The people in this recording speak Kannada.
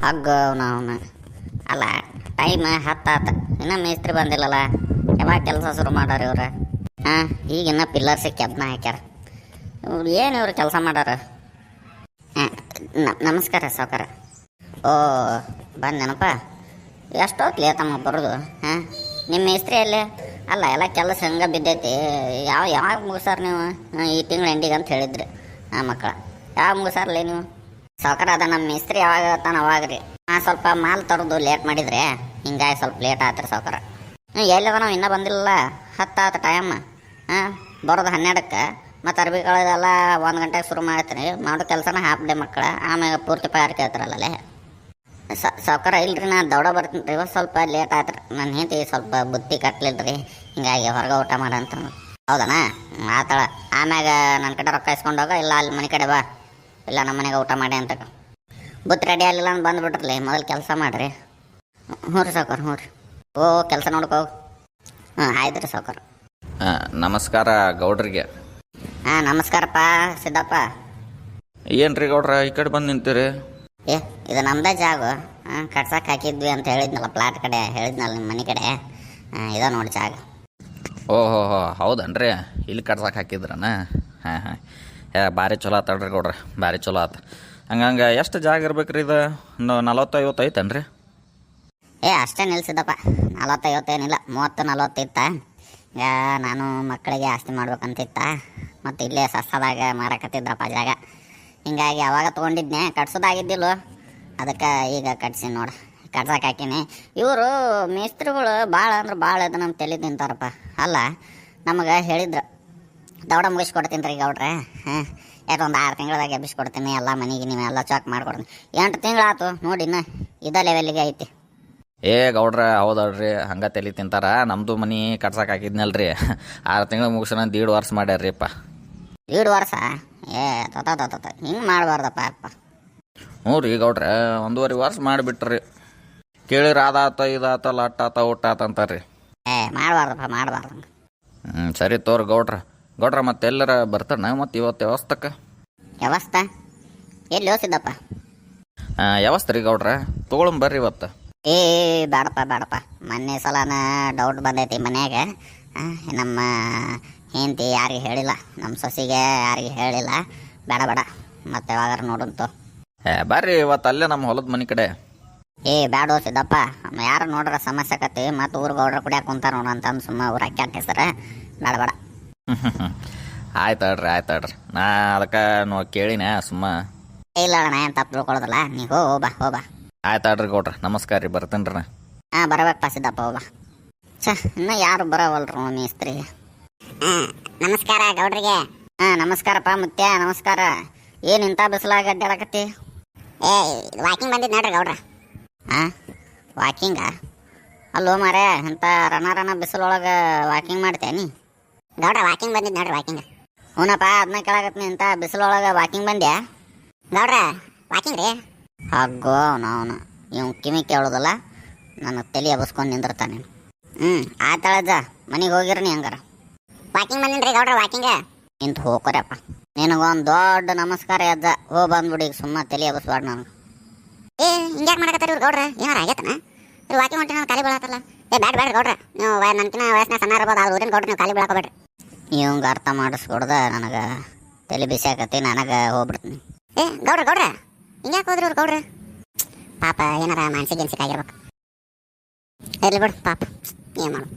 ಹಗ್ಗ ಅವನ ಅಲ್ಲ ಟೈಮ್ ಹತ್ತಾತ ಇನ್ನೂ ಮೇಸ್ತ್ರಿ ಬಂದಿಲ್ಲಲ್ಲ. ಯಾವಾಗ ಕೆಲಸ ಶುರು ಮಾಡ್ಯಾರ ಇವ್ರು? ಹಾಂ, ಈಗಿನ್ನ ಪಿಲ್ಲರ್ಸಿಗೆ ಕೆಬ್ಬನ ಹಾಕ್ಯಾರ. ಇವ್ರು ಏನು ಇವ್ರು ಕೆಲಸ ಮಾಡ್ಯಾರ? ಹಾಂ, ನಮಸ್ಕಾರ ಸಾವ್ಕಾರ. ಓ ಬಂದೇನಪ್ಪ. ಎಷ್ಟೊತ್ತು ಲೇತಮ್ಮ ಬರೋದು? ಹಾಂ, ನಿಮ್ಮ ಮೇಸ್ತ್ರಿ ಅಲ್ಲೇ? ಅಲ್ಲ ಎಲ್ಲ ಕೆಲಸ ಹಂಗೆ ಬಿದ್ದೈತಿ. ಯಾವಾಗ ಮುಗಿಸಾರ ನೀವು? ಈ ತಿಂಗಳು ಎಂಡಿಗೆ ಅಂತ ಹೇಳಿದ್ರಿ. ಹಾಂ ಮಕ್ಕಳ, ಯಾವಾಗ ಮುಗಿಸಾರಲ್ಲ ನೀವು? ಸಾವ್ಕಾರ ಅದ ನಮ್ಮ ಮೇಸ್ತ್ರಿ ಯಾವಾಗ ಹೇಳ್ತಾನೆ ಅವಾಗ ರೀ. ಹಾಂ, ಸ್ವಲ್ಪ ಮಾಲ್ ತರೋದು ಲೇಟ್ ಮಾಡಿದ್ರೆ ಹಿಂಗಾಗಿ ಸ್ವಲ್ಪ ಲೇಟ್ ಆತ್ರಿ ಸಾವ್ಕಾರ. ಎಲ್ಲಿದ ನಾವು ಇನ್ನೂ ಬಂದಿಲ್ಲ. ಹತ್ತಾತ ಟೈಮ್. ಹಾಂ, ಬರೋದು 12ಕ್ಕೆ. ಮತ್ತು ಅರ್ಬಿಗಳದೆಲ್ಲ 1 ಗಂಟೆಗೆ ಶುರು ಮಾಡ್ತೀನಿ. ಮಾಡೋ ಕೆಲಸನ ಹಾಫ್ ಡೇ ಮಕ್ಕಳ. ಆಮೇಲೆ ಪೂರ್ತಿ ಪಾರ್ ಕೇಳ್ತಾರಲ್ಲೇ ಸಾವ್ಕಾರ. ಇಲ್ರಿ ನಾ ದೌಡ ಬರ್ತೀನಿ ರೀ. ಇವತ್ತು ಸ್ವಲ್ಪ ಲೇಟ್ ಆಯ್ತು. ನನ್ನ ಹೆಂಡತಿ ಸ್ವಲ್ಪ ಬುತ್ತಿ ಕಟ್ಲಿಲ್ಲ ರೀ, ಹಿಂಗಾಗಿ ಹೊರಗೆ ಊಟ ಮಾಡಂತ. ಹೌದಣ್ಣ, ಆತಳ. ಆಮ್ಯಾಗ ನನ್ನ ಕಡೆ ರೊಕ್ಕ ಇಸ್ಕೊಂಡೋಗ, ಇಲ್ಲ ಅಲ್ಲಿ ಮನೆ ಕಡೆ ಬಾ, ಇಲ್ಲ ನಮ್ಮ ಮನೆಗೆ ಊಟ ಮಾಡಿ ಅಂತ. ಬುತ್ತಿ ರೆಡಿ ಆಗಲಿಲ್ಲ ಅಂತ ಬಂದುಬಿಟ್ರಲಿ. ಮೊದಲು ಕೆಲಸ ಮಾಡಿರಿ. ಹ್ಞೂ ರೀ ಸಾವ್ಕಾರ, ಹ್ಞೂ ರೀ. ಓ ಕೆಲಸ ನೋಡ್ಕೋ. ಹಾಂ ಆಯ್ತು ರೀ ಸಾವ್ಕಾರ. ನಮಸ್ಕಾರ ಗೌಡ್ರಿಗೆ. ಹಾಂ ನಮಸ್ಕಾರಪ್ಪ ಸಿದ್ದಪ್ಪ. ಏನು ರೀ ಗೌಡ್ರ ಈ ಕಡೆ ಬಂದು ನಿಂತೀರಿ? ಇದು ನಮ್ಮದೇ ಜಾಗ. ಕಟ್ಸಕ್ಕೆ ಹಾಕಿದ್ವಿ ಅಂತ ಹೇಳಿದ್ನಲ್ಲ, ಪ್ಲಾಟ್ ಕಡೆ ಹೇಳಿದ್ನಲ್ಲ ನಿಮ್ಮ ಮನೆ ಕಡೆ. ಇದೋ ನೋಡಿ ಜಾಗ. ಓಹೋ ಹೌದನ್ರಿ, ಇಲ್ಲಿ ಕಟ್ಸಕ್ಕೆ ಹಾಕಿದ್ರನ? ಹಾಂ ಹಾಂ, ಭಾರಿ ಚಲೋ ಆತಡ್ರಿ ಗೌಡ್ರ, ಭಾರಿ ಚಲೋ ಆತ. ಹಂಗಂಗೆ ಎಷ್ಟು ಜಾಗ ಇರ್ಬೇಕು ರೀ ಇದು? 40-50 ಐತನ್ರಿ? ಅಷ್ಟೇ ನಿಲ್ಸಿದ್ದಪ್ಪ. 40-50 ಏನಿಲ್ಲ, 30-40 ಇತ್ತ. ಈಗ ನಾನು ಮಕ್ಕಳಿಗೆ ಆಸ್ತಿ ಮಾಡ್ಬೇಕಂತಿತ್ತ. ಮತ್ತು ಇಲ್ಲೇ ಸಸ್ತದಾಗ ಮಾರಕತ್ತಿದ್ರಪ್ಪ ಜಾಗ. ಹಿಂಗಾಗಿ ಅವಾಗ ತೊಗೊಂಡಿದ್ನೆ, ಕಟ್ಸೋದಾಗಿದ್ದಿಲ್ಲ. ಅದಕ್ಕೆ ಈಗ ಕಟ್ಸಿ ನೋಡಿ, ಕಟ್ಸಕ್ಕೆ ಹಾಕಿನಿ. ಇವರು ಮೇಸ್ತ್ರಿಗಳು ಭಾಳ ಅಂದ್ರೆ ಭಾಳ ಅದು ನಮ್ಮ ತಲೆ ತಿಂತಾರಪ್ಪ. ಅಲ್ಲ, ನಮಗೆ ಹೇಳಿದ್ರು ದೌಡ ಮುಗಿಸ್ಕೊಡ್ತೀನಿ ರೀ ಗೌಡ್ರೆ. ಹಾಂ, ಯಾಕೆ ಒಂದು 6 ತಿಂಗಳದಾಗ ಎಬ್ಬಿಸ್ಕೊಡ್ತೀನಿ, ಎಲ್ಲ ಮನೆಗೆ ನೀವೆಲ್ಲ ಚಾಕ್ ಮಾಡ್ಕೊಡ್ತೀನಿ. 8 ತಿಂಗಳಾಯ್ತು ನೋಡಿ, ಇನ್ನು ಇದೇ ಲೆವೆಲ್ಲಿಗೆ ಐತಿ. ಗೌಡ್ರ ಹೌದಲ್ರಿ, ಹಂಗೆ ತಲೆ ತಿಂತಾರ. ನಮ್ಮದು ಮನೆ ಕಟ್ಸಕ್ಕೆ ಹಾಕಿದ್ನಲ್ರಿ, 6 ತಿಂಗಳು ಮುಗಿಸೋಣ 1.5 ವರ್ಷ ಮಾಡ್ಯಾರ್ರಿಪ್ಪ. 1.5 ವರ್ಷ? ಹಿಂಗೆ ಮಾಡಬಾರ್ದಪ್ಪ ಅಪ್ಪ. ಹ್ಞೂ ರೀ ಗೌಡ್ರ, 1.5 ವರ್ಷ ಮಾಡಿಬಿಟ್ರಿ. ಕೇಳಿರಿ ಅದಾತ ಇದಾತ ಲಟ್ ಆತ ಊಟ ಆತ ಅಂತಾರ್ರಿ. ಮಾಡಬಾರ್ದಪ್ಪ, ಮಾಡಬಾರ್ದು. ಸರಿ ತೋರಿ ಗೌಡ್ರ ಮತ್ತೆ ಎಲ್ಲರ ಬರ್ತಾನ ಮತ್ತು ಇವತ್ತು ವ್ಯವಸ್ಥಕ್ಕೆ? ವ್ಯವಸ್ಥೆ ಎಲ್ಲಿ ಯೋಸಿದ್ದಪ್ಪ? ವ್ಯವಸ್ಥೆ ರೀ ಗೌಡ್ರ, ತೊಗೊಳಂಬರ್ರಿ ಇವತ್ತು. ಬೇಡಪ್ಪ. ಮೊನ್ನೆ ಸಲನ ಡೌಟ್ ಬಂದೈತಿ ಮನ್ಯಾಗ. ನಮ್ಮ ಹೆಂಡತಿ ಯಾರಿಗೆ ಹೇಳಿಲ್ಲ, ನಮ್ಮ ಸೊಸಿಗೆ ಯಾರಿಗೆ ಹೇಳಿಲ್ಲ. ಬೇಡ ಮತ್ತೆ ಯಾವಾಗಾರ ನೋಡಂತು. ಬರ್ರಿ ಇವತ್ತು ಅಲ್ಲೇ ನಮ್ಮ ಹೊಲದ ಮನೆ ಕಡೆ. ಬೇಡ ಸಿದ್ದಪ್ಪ, ಯಾರು ನೋಡ್ರ ಸಮಸ್ಯೆ ಆಕತಿ. ಮತ್ತು ಊರು ಗೌಡ್ರ ಕುಡಿಯಾಕ ಕುಂತಾರ ನೋಡ ಅಂತಂದು ಸುಮ್ಮ ಊರು ಹಾಕ್ಯಾಕ ಹೆಸರ. ಬೇಡ ಆಯ್ತಾಡ್ರಿ. ನಾ ಅದಕ್ಕೆ ಕೇಳಿನ ಸುಮ್ಮ. ಇಲ್ಲ ಅಣ್ಣ, ಏನು ತಪ್ಪು ತಿಳ್ಕೊಳ್ಳೋದಿಲ್ಲ. ನೀ ಹೋಗ್ಬಾ. ಆಯ್ತಾಡ್ರಿ ಗೌಡ್ರ, ನಮಸ್ಕಾರ ರೀ, ಬರ್ತೇನೆ ರೀ. ಬರಬೇಕಪ್ಪ ಸಿದ್ದಪ್ಪ, ಹೋಗ್ಬಾ. ಇನ್ನೂ ಯಾರು ಬರವಲ್ರು ಮೇಸ್ತ್ರಿ. ನಮಸ್ಕಾರ ಗೌಡ್ರಿಗೆ. ನಮಸ್ಕಾರಪ್ಪ ಮುತ್ಯ, ನಮಸ್ಕಾರ. ಏನು ಇಂಥ ಬಿಸಿಲಾಗ ಅಡ್ಡಾಡಕತ್ತಿ? ವಾಕಿಂಗ್ ಬಂದಿದ್ದು ನೋಡ್ರಿ ಗೌಡ್ರ. ವಾಕಿಂಗ? ಅಲ್ಲೋ ಮಾರೇ, ಇಂಥ ರಣ ಬಿಸಿಲೊಳಗೆ ವಾಕಿಂಗ್ ಮಾಡ್ತೇನಿ? ಗೌಡ್ರ ವಾಕಿಂಗ್ ಬಂದಿದ್ದು ನೋಡ್ರಿ, ವಾಕಿಂಗ್. ಹ್ಞೂನಪ್ಪ, ಅದನ್ನ ಕೇಳಾಕತ್ತೀನಿ. ಇಂಥ ಬಿಸಿಲೊಳಗೆ ವಾಕಿಂಗ್ ಬಂದ್ಯಾ? ಗೌಡ್ರ ವಾಕಿಂಗ್ ರೀ. ಹಾಗೋ ಅವನು ಇವ್ ಕಿವಿ ಕೇಳೋದಲ್ಲ, ನನ್ನ ತಲೆ ಎಬ್ಬಿಸ್ಕೊಂಡು ನಿಂದಿರ್ತಾನೆ. ಆಯ್ತಾಳಜ್ಜ, ಮನೆಗೆ ಹೋಗಿರ್ನಿ ಹಂಗಾರ. ವಾಕಿಂಗ್ ಬಂದಿನ್ರಿ ಗೌಡ್ರ, ವಾಕಿಂಗ. ಇಂತ ಹೋಗ್ಕೊರಪ್ಪ, ನಿನಗೊಂದು ದೊಡ್ಡ ನಮಸ್ಕಾರ ಅಜ್ಜ. ಬಂದ್ಬಿಡಿ, ಈಗ ಸುಮ್ಮ ತಲೆ ಎಬ್ಬಿಸ್ಬೇಡ ನನಗೆ. ಹಿಂಗ್ಯಾಕೆ ಮಾಡಕತ್ತಾರ ಇವ್ರು ಗೌಡ್ರ? ಏನಾರ ಆಗೈತನ? ಇವ್ರು ವಾಕಿಂಗ್ ಹೊಂಟಿ ನಾನು ಖಾಲಿ ಬೀಳತ್ತಲ್ಲ. ಬ್ಯಾಡ ಗೌಡ್ರ, ನೀವು ನನ್ಕಿನ ವಯಸ್ಸಿನ ಸಣ್ಣ ಇರ್ಬೋದು, ಆದ್ರೆ ಊರಿನ ಗೌಡ್ರ ನೀವು ಖಾಲಿ ಬೀಳಕೋಬೇಡ್ರಿ. ಇವಂಗೆ ಅರ್ಥ ಮಾಡಿಸ್ಕೊಡ್ದ ನನಗೆ ತಲೆ ಬಿಸಿ ಆಕತಿ, ನನಗೆ ಹೋಗ್ಬಿಡ್ತೀನಿ. ಗೌಡ್ರ ಹಿಂಗ್ಯಾಕೆ ಹೋದ್ರಿ ಇವ್ರು ಗೌಡ್ರ? ಪಾಪ ಏನಾರ ಮಾನಸಿಕ ಆಗಿರ್ಬೇಕು. ಇರ್ಲಿ ಬಿಡು ಪಾಪ, ಏನು ಮಾಡು.